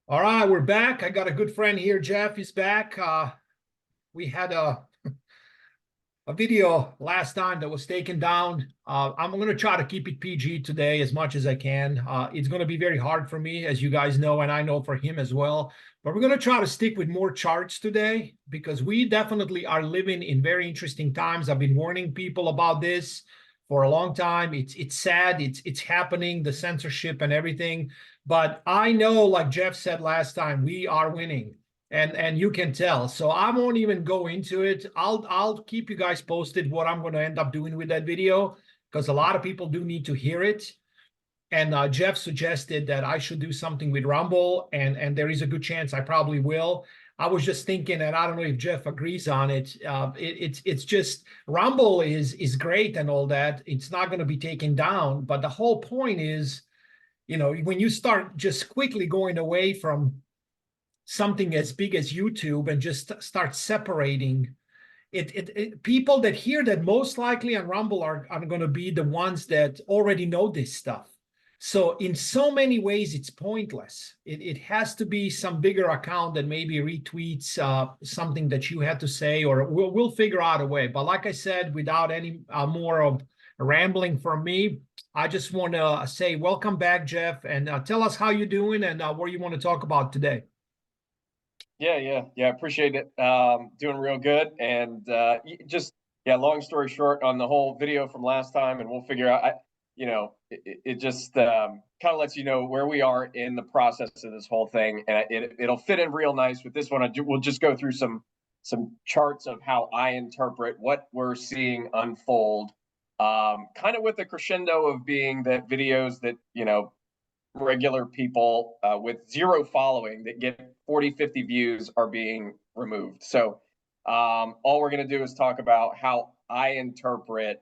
All right, we're back. I got a good friend here. Jeff is back. We had a video last time that was taken down. I'm going to try to keep it PG today as much as I can. It's going to be very hard for me, as you guys know, and I know for him as well. But we're going to try to stick with more charts today because we definitely are living in very interesting times. I've been warning people about this for a long time. It's sad. It's happening, the censorship and everything. But I know, like Jeff said last time, we are winning and you can tell. So I won't even go into it. I'll keep you guys posted what I'm going to end up doing with that video because a lot of people do need to hear it. And Jeff suggested that I should do something with Rumble, and there is a good chance I probably will. I was just thinking, and I don't know if Jeff agrees on it. It's just Rumble is great and all that. It's not going to be taken down, but the whole point is, when you start just quickly going away from something as big as YouTube and just start separating people that hear that most likely on Rumble are going to be the ones that already know this stuff. So in so many ways, it's pointless. It has to be some bigger account that maybe retweets something that you had to say, or we'll figure out a way. But like I said, without any more of rambling from me, I just want to say welcome back, Jeff, and tell us how you're doing and what you want to talk about today. Yeah. Appreciate it. Doing real good. And long story short on the whole video from last time, and we'll figure out, it just kind of lets you know where we are in the process of this whole thing. And it'll fit in real nice with this one. We'll just go through some charts of how I interpret what we're seeing unfold. Kind of with the crescendo of being that videos that, regular people with zero following that get 40, 50 views are being removed. So all we're going to do is talk about how I interpret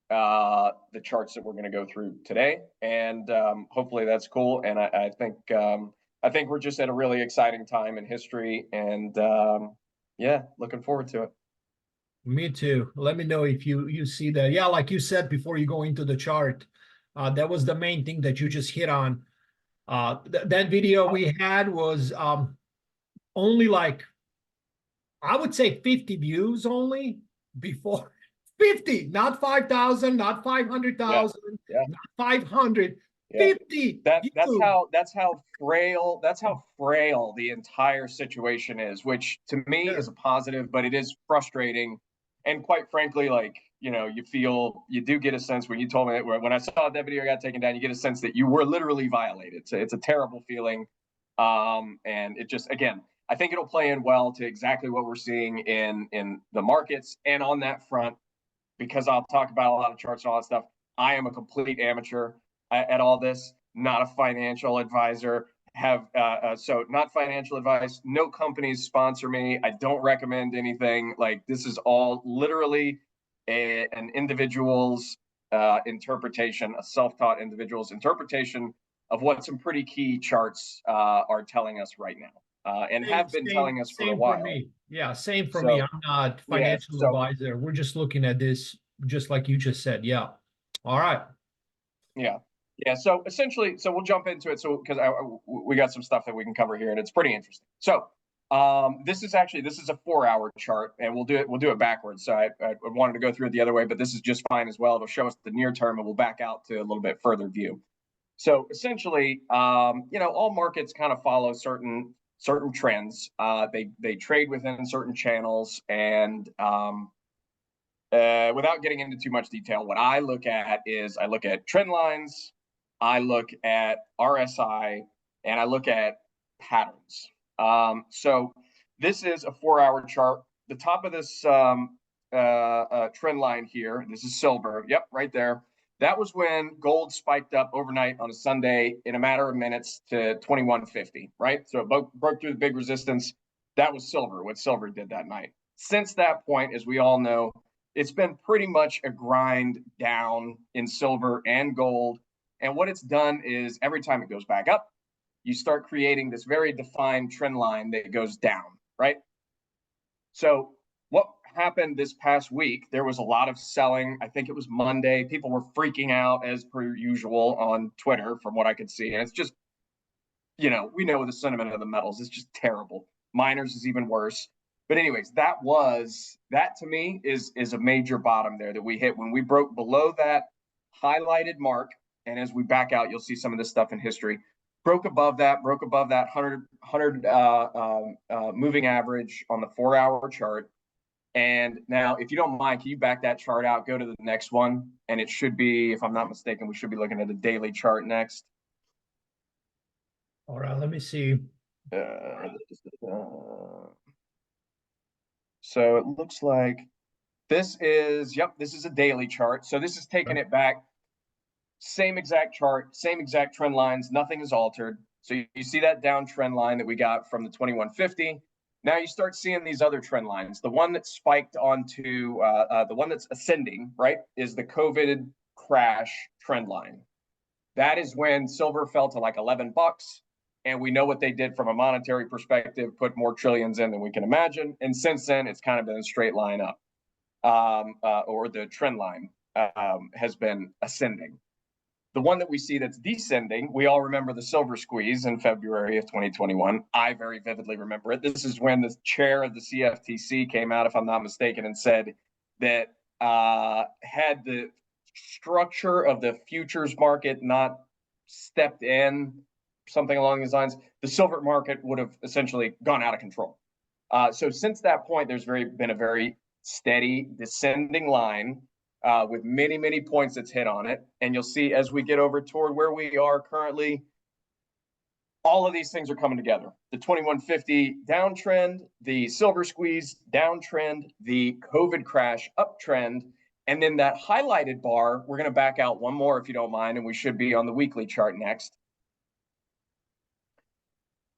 the charts that we're going to go through today. And hopefully that's cool. And I think we're just at a really exciting time in history. And looking forward to it. Me too. Let me know if you see that. Yeah, like you said before you go into the chart, that was the main thing that you just hit on. That video we had was only like, I would say 50 views only before 50, not 5,000, not 500,000, Yeah. not 500, Yeah. 50 That's views. how frail the entire situation is, which to me Yeah. is a positive, but it is frustrating. And quite frankly, like, you do get a sense when you told me that when I saw that video got taken down, you get a sense that you were literally violated. So it's a terrible feeling. And it just, again, I think it'll play in well to exactly what we're seeing in the markets. And on that front, because I'll talk about a lot of charts and all that stuff, I am a complete amateur at all this, not a financial advisor. So not financial advice. No companies sponsor me. I don't recommend anything. Like, this is all literally an individual's interpretation, a self-taught individual's interpretation of what some pretty key charts are telling us right now, and have been telling us for a Same for while. me. Yeah, same for me. So I'm not yeah, financial advisor. We're just looking at this just like you just said. Yeah. All right. yeah. So essentially, so we'll jump into it. So because we got some stuff that we can cover here, and it's pretty interesting. So this is a 4-hour chart, and we'll do it backwards. So I wanted to go through it the other way, but this is just fine as well. It'll show us the near term, and we'll back out to a little bit further view. So essentially, all markets kind of follow certain trends. They trade within certain channels, and without getting into too much detail, what I look at is I look at trend lines, I look at RSI, and I look at patterns. So this is a 4-hour chart. The top of this trend line here, this is silver. Yep, right there. That was when gold spiked up overnight on a Sunday in a matter of minutes to 2150, right? So it broke through the big resistance. That was silver, what silver did that night. Since that point, as we all know, it's been pretty much a grind down in silver and gold. And what it's done is every time it goes back up, you start creating this very defined trend line that goes down, right? So what happened this past week, there was a lot of selling. I think it was Monday. People were freaking out as per usual on Twitter from what I could see. And it's just you know, we know the sentiment of the metals is just terrible. Miners is even worse. But anyways, that to me is a major bottom there that we hit when we broke below that highlighted mark. And as we back out, you'll see some of this stuff in history. Broke above that 100 moving average on the 4-hour chart. And now, if you don't mind, can you back that chart out, go to the next one? And it should be, if I'm not mistaken, we should be looking at the daily chart next. All right, let me see. So it looks like this is, yep, this is a daily chart. So this is taking it back. Same exact chart, same exact trend lines, nothing is altered. So you see that downtrend line that we got from the 2150. Now you start seeing these other trend lines. The one that spiked onto, the one that's ascending, right, is the COVID crash trend line. That is when silver fell to like 11 bucks. And we know what they did from a monetary perspective, put more trillions in than we can imagine. And since then, it's kind of been a straight line up, or the trend line has been ascending. The one that we see that's descending, we all remember the silver squeeze in February of 2021. I very vividly remember it. This is when the chair of the CFTC came out, if I'm not mistaken, and said that had the structure of the futures market not stepped in, something along these lines, the silver market would have essentially gone out of control. So since that point, there's been a very steady descending line with many, many points that's hit on it. And you'll see as we get over toward where we are currently, all of these things are coming together. The 2150 downtrend, the silver squeeze downtrend, the COVID crash uptrend, and then that highlighted bar, we're going to back out one more if you don't mind, and we should be on the weekly chart next.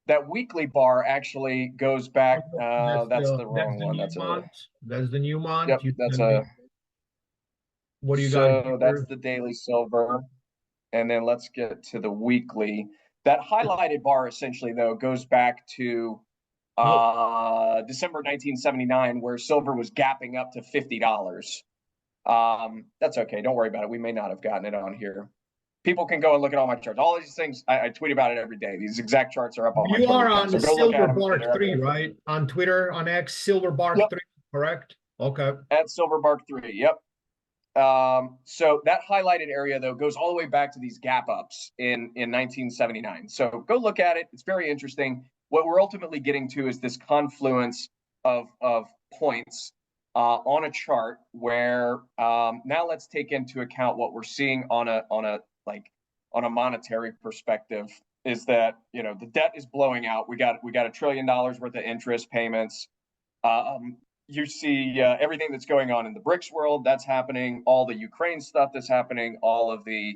That weekly bar actually goes back, that's the wrong one. That's the new month. Yep, that's a, what do you got? So that's the daily silver. And then let's get to the weekly. That highlighted bar essentially, though, goes back to December 1979, where silver was gapping up to $50. That's okay. Don't worry about it. We may not have gotten it on here. People can go and look at all my charts. All these things, I tweet about it every day. These exact charts are up on my Twitter. You are on the Silver Bark 3, right? On Twitter, on X, Silver Bark 3, correct? Okay. At Silver Bark 3, yep. So that highlighted area, though, goes all the way back to these gap ups in 1979. So go look at it. It's very interesting. What we're ultimately getting to is this confluence of points on a chart where now let's take into account what we're seeing on a monetary perspective is that, you know, the debt is blowing out. We got $1 trillion worth of interest payments. You see everything that's going on in the BRICS world, that's happening, all the Ukraine stuff that's happening, all of the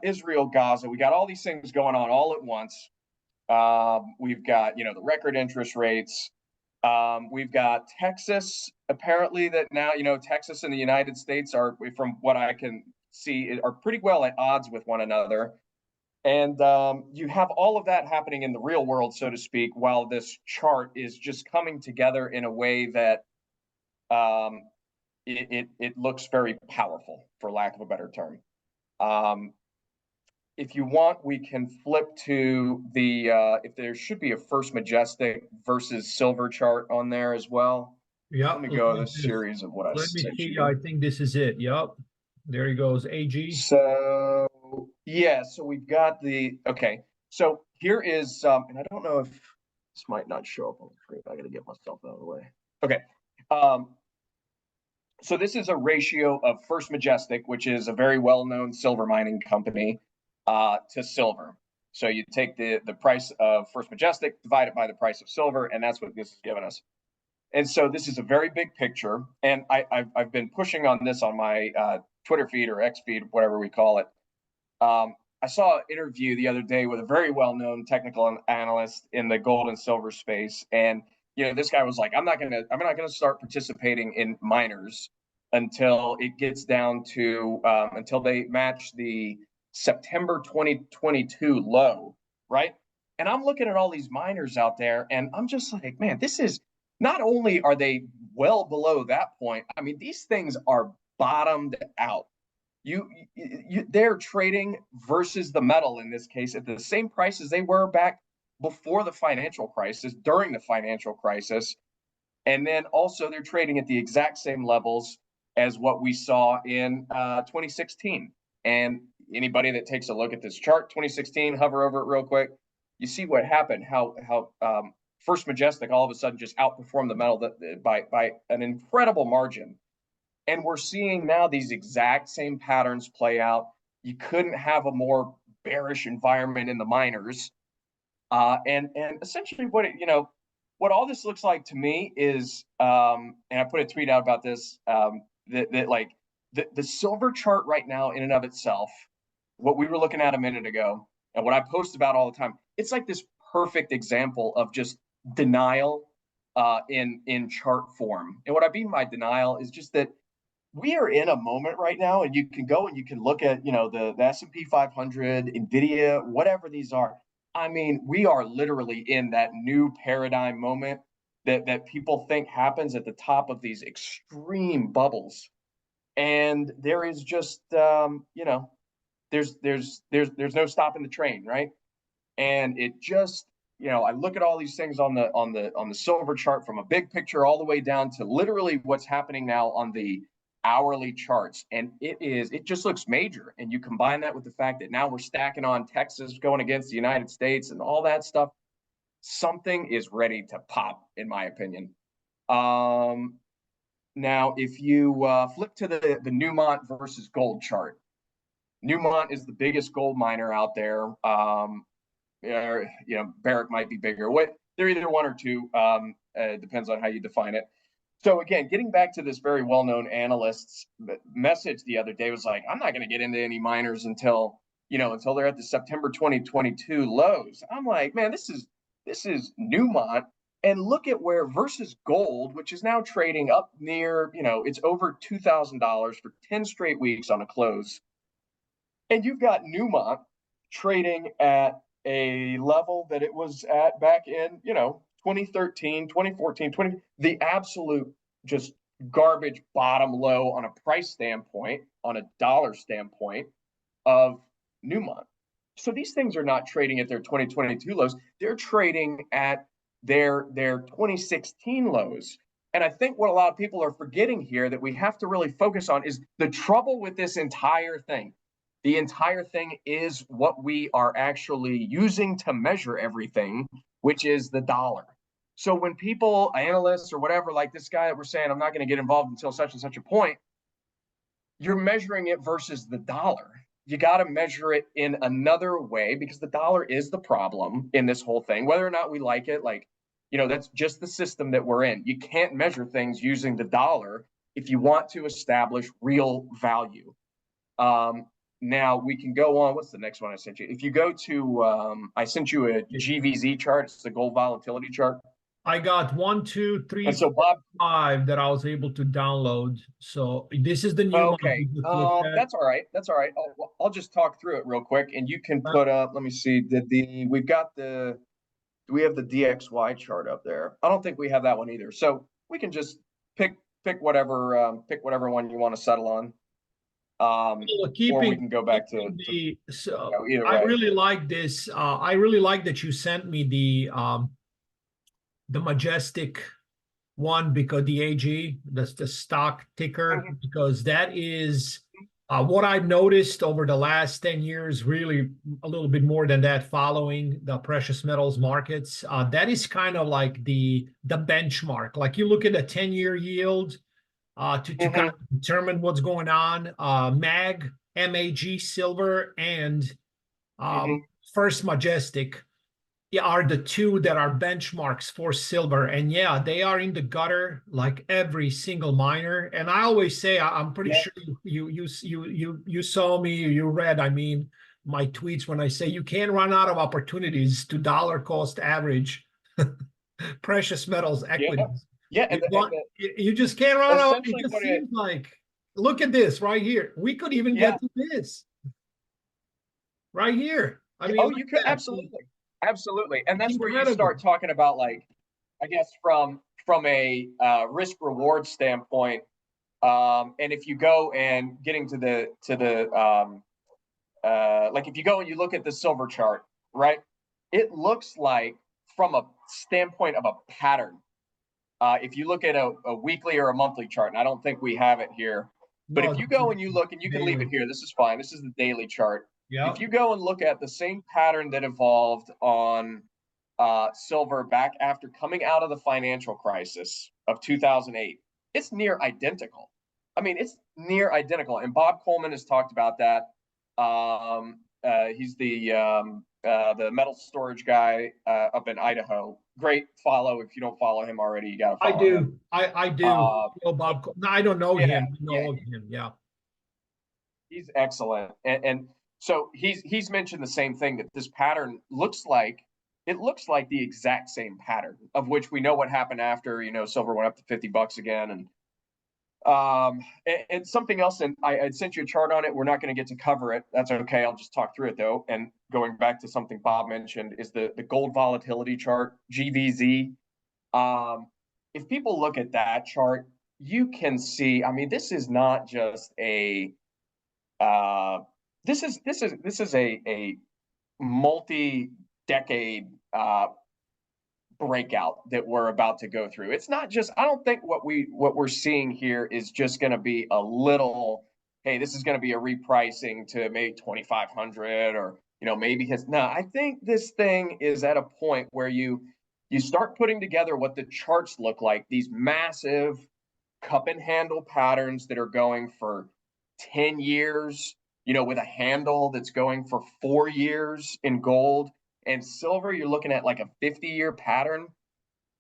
Israel, Gaza, we got all these things going on all at once. We've got, you know, the record interest rates. We've got Texas, apparently that now, you know, Texas and the United States are, from what I can see, are pretty well at odds with one another. And you have all of that happening in the real world, so to speak, while this chart is just coming together in a way that it looks very powerful, for lack of a better term. If you want, we can flip to the, if there should be a First Majestic versus silver chart on there as well. Yeah. Let me go to a series of what I Let me see. I think this is it. Yep. There he goes. AG. So yeah, so we've got the, okay. So here is, and I don't know if this might not show up on the screen. I got to get myself out of the way. Okay. So this is a ratio of First Majestic, which is a very well-known silver mining company, to silver. So you take the price of First Majestic, divide it by the price of silver, and that's what this is giving us. And so this is a very big picture, and I've been pushing on this on my Twitter feed or X feed, whatever we call it. I saw an interview the other day with a very well-known technical analyst in the gold and silver space, and you know, this guy was like, I'm not gonna start participating in miners until it gets down to until they match the September 2022 low, right? And I'm looking at all these miners out there, and I'm just like, man, this is, not only are they well below that point, I mean, these things are bottomed out. they're trading versus the metal in this case at the same price as they were back before the financial crisis, during the financial crisis, and then also they're trading at the exact same levels as what we saw in 2016. And anybody that takes a look at this chart, 2016, hover over it real quick, you see what happened. How First Majestic all of a sudden just outperformed the metal by an incredible margin. And we're seeing now these exact same patterns play out. You couldn't have a more bearish environment in the miners. And essentially what all this looks like to me is, and I put a tweet out about this, that like the silver chart right now in and of itself, what we were looking at a minute ago, and what I post about all the time, it's like this perfect example of just denial in chart form. And what I mean by denial is just that we are in a moment right now, and you can go and you can look at the S&P 500, Nvidia, whatever these are. I mean, we are literally in that new paradigm moment that people think happens at the top of these extreme bubbles, and there is just there's no stopping the train, right? And it just I look at all these things on the silver chart from a big picture all the way down to literally what's happening now on the hourly charts, and it just looks major. And you combine that with the fact that now we're stacking on Texas going against the United States and all that stuff, something is ready to pop, in my opinion. Now if you flip to the Newmont versus gold chart, Newmont is the biggest gold miner out there. Barrick might be bigger. They're either one or two, depends on how you define it. So again, getting back to this very well-known analyst's message the other day was like, I'm not going to get into any miners until they're at the September 2022 lows. I'm like, man, this is Newmont, and look at where versus gold, which is now trading up near, it's over $2,000 for 10 straight weeks on a close. And you've got Newmont trading at a level that it was at back in, 2013, 2014, the absolute just garbage bottom low on a price standpoint, on a dollar standpoint of Newmont. So these things are not trading at their 2022 lows. They're trading at their 2016 lows. And I think what a lot of people are forgetting here that we have to really focus on is the trouble with this entire thing. The entire thing is what we are actually using to measure everything, which is the dollar. So when people, analysts or whatever, like this guy that we're saying, I'm not going to get involved until such and such a point, you're measuring it versus the dollar. You got to measure it in another way, because the dollar is the problem in this whole thing, whether or not we like it. That's just the system that we're in. You can't measure things using the dollar if you want to establish real value. Now we can go on. What's the next one I sent you? If you go to, I sent you a GVZ chart. It's the gold volatility chart. I got 1, 2, 3, and so Bob, 5 that I was able to download. So this is the new okay. one. That's all right. That's all right. I'll just talk through it real quick, and you can put up. Let me see. Do we have the DXY chart up there? I don't think we have that one either. So we can just pick whatever one you want to settle on. Or we can go back to either way. I really like this. I really like that you sent me the Majestic one, because the AG, that's the stock ticker, because that is what I've noticed over the last 10 years, really a little bit more than that, following the precious metals markets. That is kind of like the benchmark. Like you look at a 10-year yield to kind of determine what's going on. MAG silver, and First Majestic are the two that are benchmarks for silver. And yeah, they are in the gutter like every single miner. And I always say, I'm pretty sure you saw me, you read, my tweets when I say you can't run out of opportunities to dollar cost average precious metals equities. Yeah, you just can't run out. It just seems like, look at this right here. We could even get to this right here. You could absolutely, and that's where you start talking about, like, I guess from a risk reward standpoint, And if you go and getting to the like if you go and you look at the silver chart, right? It looks like from a standpoint of a pattern. If you look at a weekly or a monthly chart, and I don't think we have it here, but if No, you go and you look, and you can leave it daily. here, this is fine. This is the daily chart. If Yeah. you go and look at the same pattern that evolved on silver back after coming out of the financial crisis of 2008, it's near identical. I mean, it's near identical. And Bob Coleman has talked about that. He's the metal storage guy up in Idaho. Great follow. If you don't follow him already, you got to I follow him. do. I do. Know But Bob. No, I don't know yeah, him. I yeah, know of him. Yeah. he's excellent. And so he's mentioned the same thing, that this pattern looks like, it looks like the exact same pattern, of which we know what happened after, silver went up to $50 again. And something else, and I sent you a chart on it. We're not going to get to cover it. That's okay. I'll just talk through it though. And going back to something Bob mentioned is the gold volatility chart, GVZ. If people look at that chart, you can see, I mean, this is not just a this is a multi-decade breakout that we're about to go through. It's not just, I don't think what we're seeing here is just going to be a little, hey, this is going to be a repricing to maybe 2,500, or maybe his. No, I think this thing is at a point where you start putting together what the charts look like, these massive cup and handle patterns that are going for 10 years, with a handle that's going for 4 years in gold. And silver, you're looking at like a 50-year pattern.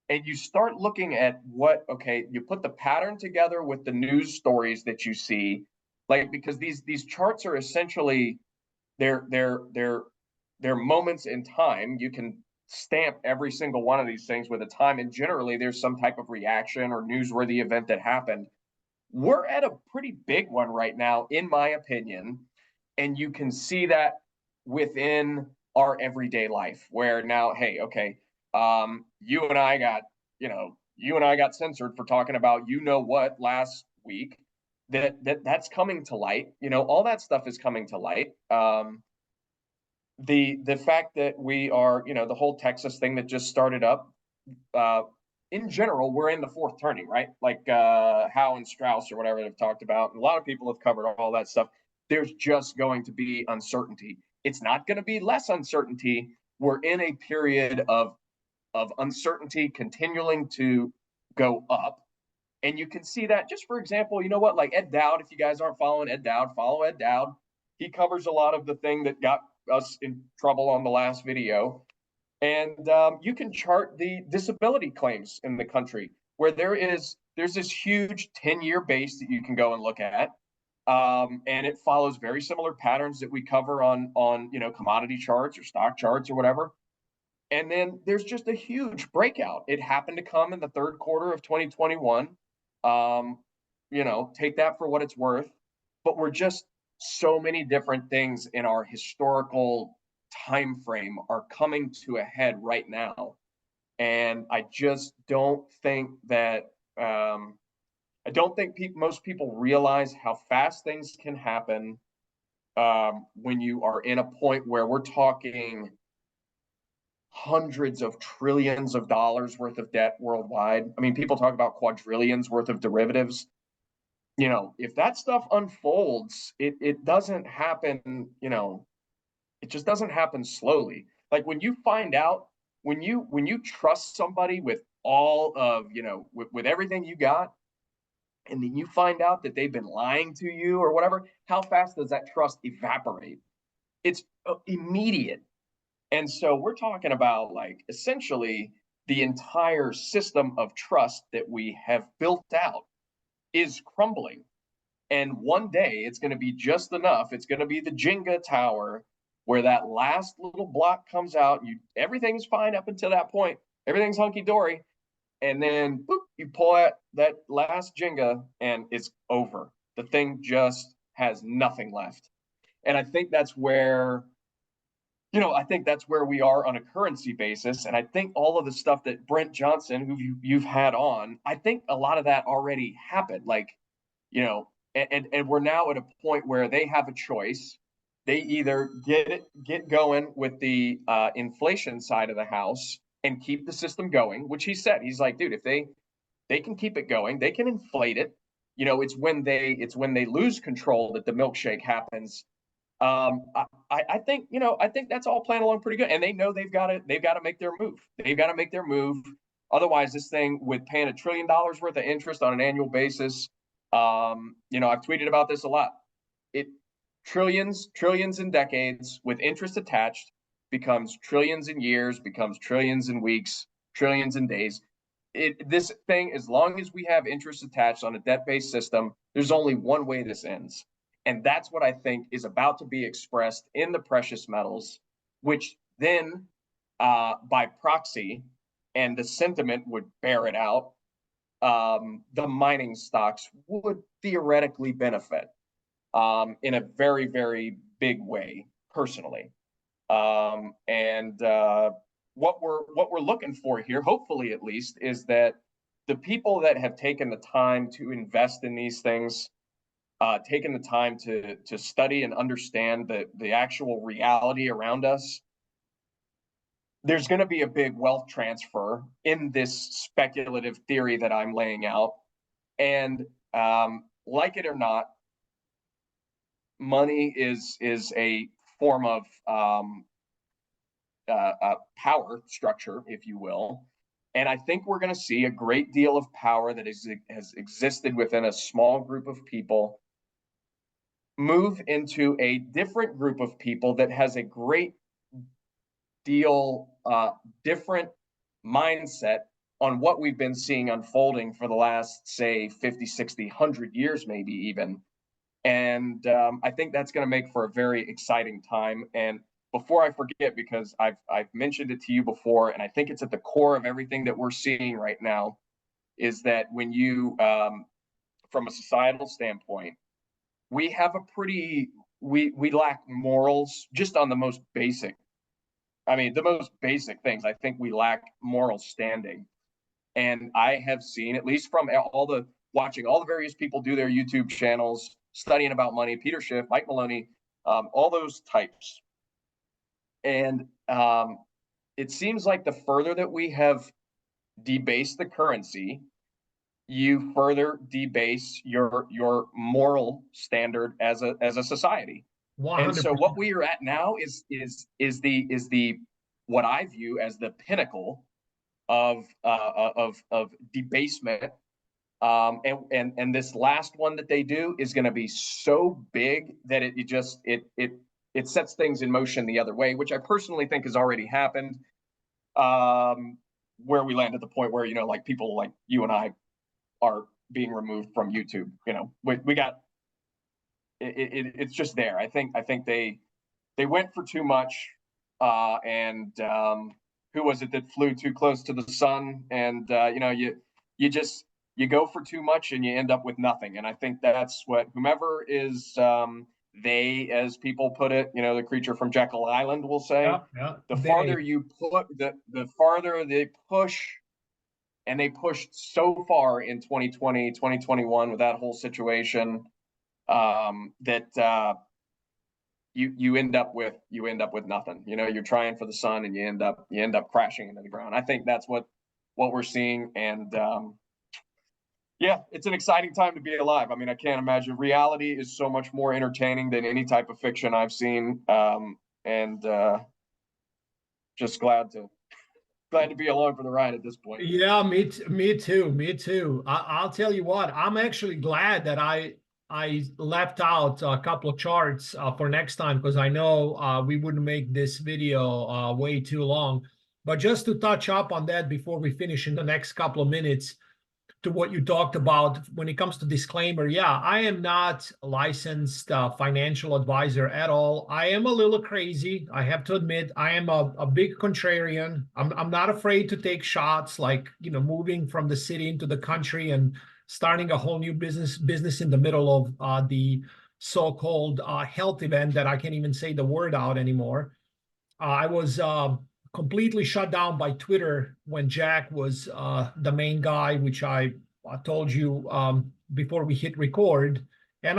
And you start looking at okay, you put the pattern together with the news stories that you see, like, because these charts are essentially they're moments in time. You can stamp every single one of these things with a time, and generally there's some type of reaction or newsworthy event that happened. We're at a pretty big one right now, in my opinion. And you can see that within our everyday life, where now, hey, okay, you and I got censored for talking about what last week. That's coming to light. All that stuff is coming to light. The fact that we are, the whole Texas thing that just started up, in general, we're in the fourth turning, right? Like Howe and Strauss or whatever they've talked about. And a lot of people have covered all that stuff. There's just going to be uncertainty. It's not going to be less uncertainty. We're in a period of uncertainty continuing to go up. And you can see that just, for example, like Ed Dowd, if you guys aren't following Ed Dowd, follow Ed Dowd. He covers a lot of the thing that got us in trouble on the last video. And you can chart the disability claims in the country, where there's this huge 10-year base that you can go and look at. And it follows very similar patterns that we cover on commodity charts or stock charts or whatever. And then there's just a huge breakout. It happened to come in the third quarter of 2021. Take that for what it's worth. But we're just, so many different things in our historical time frame are coming to a head right now. And I just don't think that most people realize how fast things can happen when you are in a point where we're talking hundreds of trillions of dollars worth of debt worldwide. I mean, people talk about quadrillions worth of derivatives. If that stuff unfolds, it doesn't happen, it just doesn't happen slowly. Like when you find out, when you trust somebody with all of, with everything you got, and then you find out that they've been lying to you or whatever, how fast does that trust evaporate? It's immediate. And so we're talking about, like, essentially the entire system of trust that we have built out is crumbling. And one day it's going to be just enough. It's going to be the Jenga tower where that last little block comes out. Everything's fine up until that point. Everything's hunky dory. And then boop, you pull out that last Jenga and it's over. The thing just has nothing left. And I think that's where, we are on a currency basis. And I think all of the stuff that Brent Johnson, who you've had on, I think a lot of that already happened. Like, you know, and we're now at a point where they have a choice. They either get going with the inflation side of the house and keep the system going, which he said, he's like, dude, if they can keep it going, they can inflate it. You know, it's when they lose control that the milkshake happens. I think, you know, I think that's all playing along pretty good, and they know they've got to make their move. They've got to make their move. Otherwise, this thing, with paying $1 trillion worth of interest on an annual basis, you know, I've tweeted about this a lot. It trillions in decades with interest attached becomes trillions in years, becomes trillions in weeks, trillions in days. This thing, as long as we have interest attached on a debt-based system, there's only one way this ends. And that's what I think is about to be expressed in the precious metals, which then, by proxy, and the sentiment would bear it out, the mining stocks would theoretically benefit in a very, very big way, personally. And what we're looking for here, hopefully at least, is that the people that have taken the time to invest in these things, taken the time to study and understand the actual reality around us, there's going to be a big wealth transfer in this speculative theory that I'm laying out. And like it or not, money is a form of power structure, if you will. And I think we're going to see a great deal of power that has existed within a small group of people move into a different group of people that has a great deal different mindset on what we've been seeing unfolding for the last, say, 50, 60, 100 years, maybe even. And I think that's going to make for a very exciting time. And before I forget, because I've mentioned it to you before, and I think it's at the core of everything that we're seeing right now, is that when you, from a societal standpoint, we have we lack morals just on the most basic. I mean, the most basic things. I think we lack moral standing. And I have seen, at least from watching all the various people do their YouTube channels, studying about money, Peter Schiff, Mike Maloney, all those types. And it seems like the further that we have debased the currency, you further debase your moral standard as a society. 100%. And so what we are at now is the what I view as the pinnacle of debasement. And this last one that they do is going to be so big that it sets things in motion the other way, which I personally think has already happened. Where we land at the point where, you know, like people like you and I are being removed from YouTube. You know, we got it's just there. I think they went for too much, and who was it that flew too close to the sun? And you know, you go for too much and you end up with nothing. And I think that's what whomever is they, as people put it, you know, the creature from Jekyll Island will say. Yeah. The farther you put the farther they push. And they pushed so far in 2020, 2021 with that whole situation, that you end up with nothing. You know, you're trying for the sun and you end up crashing into the ground. I think that's what we're seeing. And yeah, it's an exciting time to be alive. I mean, I can't imagine. Reality is so much more entertaining than any type of fiction I've seen. And just glad to be along for the ride at this point. Yeah, me too. I'll tell you what, I'm actually glad that I left out a couple of charts for next time, because I know we wouldn't make this video way too long. But just to touch up on that before we finish in the next couple of minutes, to what you talked about when it comes to disclaimer. Yeah, I am not a licensed financial advisor at all. I am a little crazy. I have to admit, I am a big contrarian. I'm not afraid to take shots, like, you know, moving from the city into the country and starting a whole new business in the middle of the so-called health event that I can't even say the word out anymore. I was completely shut down by Twitter when Jack was the main guy, which I told you before we hit record. And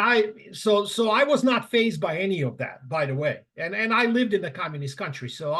so I was not fazed by any of that, by the way. And I lived in the communist country, so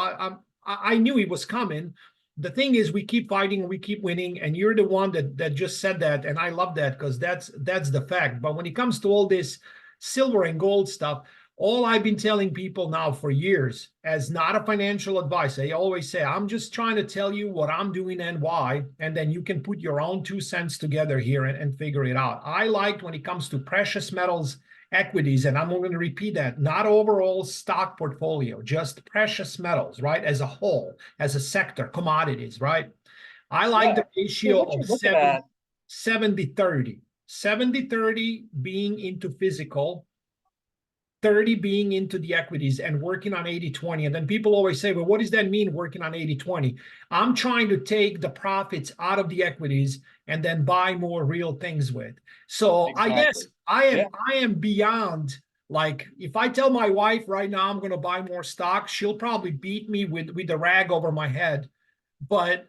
I knew he was coming. The thing is, we keep fighting, we keep winning, and you're the one that just said that, and I love that because that's the fact. But when it comes to all this silver and gold stuff, all I've been telling people now for years, as not a financial advice, I always say, I'm just trying to tell you what I'm doing and why, and then you can put your own 2 cents together here and figure it out. I liked when it comes to precious metals equities, and I'm going to repeat that, not overall stock portfolio, just precious metals, right? As a whole, as a sector, commodities, right? I like the ratio what of you're looking at, 70-30. 70-30 being into physical, 30 being into the equities and working on 80-20. And then people always say, well, what does that mean, working on 80-20? I'm trying to take the profits out of the equities and then buy more real things with. So I guess Exactly. I am beyond, like, if I tell my wife right now I'm going to buy more stock, she'll probably beat me with a rag over my head. But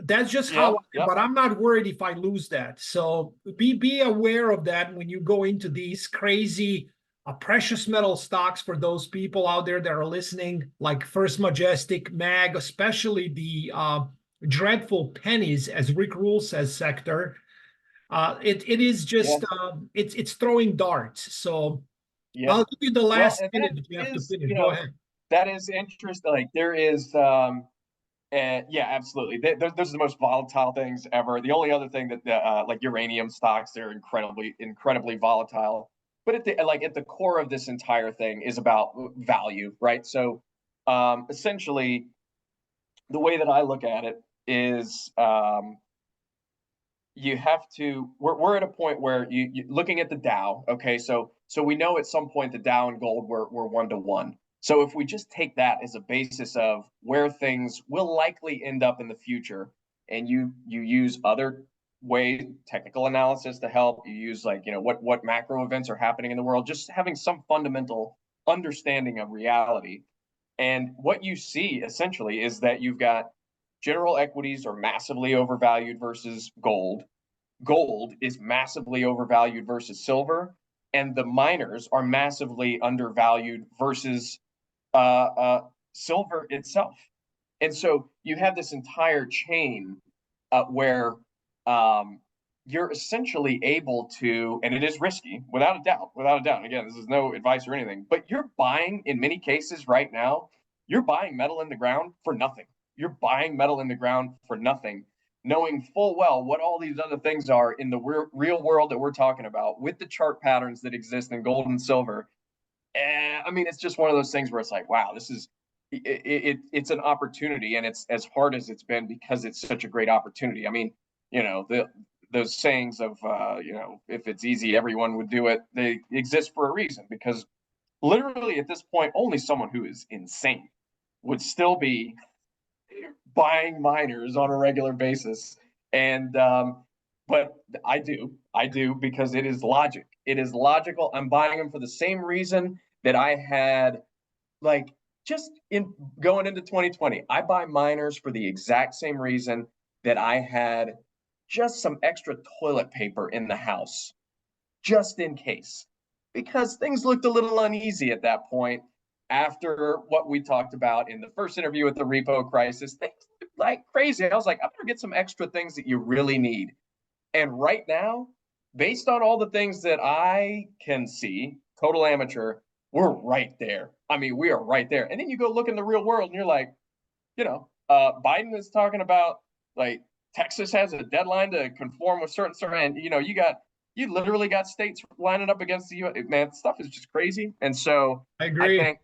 that's just how, but I'm not worried if I lose that. So be aware of that when you go into these crazy precious metal stocks. For those people out there that are listening, like First Majestic, MAG, especially the dreadful pennies, as Rick Rule says, sector. It is just it's throwing darts. So I'll give you the last minute if you have to finish. Go ahead. That is interesting. Like there is yeah, absolutely. Those are the most volatile things ever. The only other thing that like uranium stocks, they're incredibly volatile. But at the core of this entire thing is about value, right? So essentially, the way that I look at it is you have to. We're at a point where you looking at the Dow. Okay, so we know at some point the Dow and gold were 1-to-1. So if we just take that as a basis of where things will likely end up in the future, and you use other way technical analysis to help, you use what macro events are happening in the world, just having some fundamental understanding of reality. And what you see essentially is that you've got general equities are massively overvalued versus gold is massively overvalued versus silver, and the miners are massively undervalued versus silver itself. And so you have this entire chain where you're essentially able to, and it is risky, without a doubt. Again, this is no advice or anything, but you're buying, in many cases right now, you're buying metal in the ground for nothing. You're buying metal in the ground for nothing, knowing full well what all these other things are in the real world that we're talking about with the chart patterns that exist in gold and silver. I mean, it's just one of those things where it's like, wow, this is it's an opportunity, and it's as hard as it's been because it's such a great opportunity. I mean, those sayings of if it's easy, everyone would do it. They exist for a reason, because literally at this point, only someone who is insane would still be buying miners on a regular basis. And but I do because it is logic. It is logical. I'm buying them for the same reason that I had, like, just in going into 2020. I buy miners for the exact same reason that I had just some extra toilet paper in the house, just in case, because things looked a little uneasy at that point after what we talked about in the first interview with the repo crisis. Things like crazy. I was like, I'm gonna get some extra things that you really need. And right now, based on all the things that I can see, total amateur, we're right there. I mean, we are right there. And then you go look in the real world and you're like, Biden is talking about, like, Texas has a deadline to conform with certain, and you literally got states lining up against the U.S. Man, stuff is just crazy. And so I agree.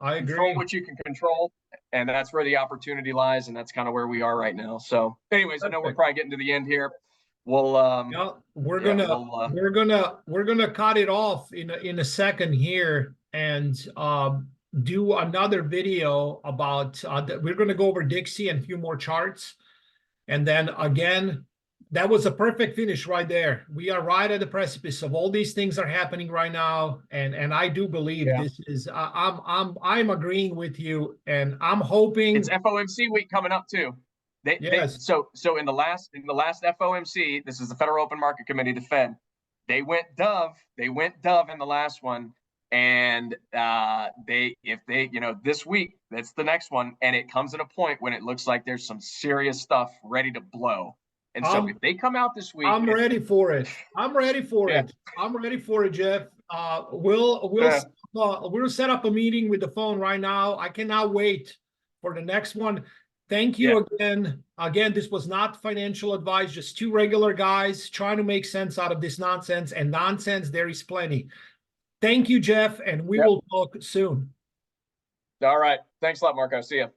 Control what you can control, and that's where the opportunity lies, and that's kind of where we are right now. So anyways, I know we're probably getting to the end here. We'll we're gonna cut it off in a second here and do another video about we're gonna go over Dixie and a few more charts. And then again, that was a perfect finish right there. We are right at the precipice of all these things are happening right now, and I do believe this is. I'm agreeing with you, and I'm hoping it's FOMC week coming up too. So in the last FOMC, this is the Federal Open Market Committee, the Fed. they went Dove in the last one. And if they, this week, that's the next one. And it comes at a point when it looks like there's some serious stuff ready to blow. And so if they come out this week, I'm ready for it. I'm ready for Yeah. it. I'm ready for it, Jeff. We'll set up a meeting with the phone right now. I cannot wait for the next one. Thank you again. Again, this was not financial advice, just two regular guys trying to make sense out of this nonsense, and nonsense there is plenty. Thank you, Jeff, and we will talk soon. All right. Thanks a lot, Marco. See you.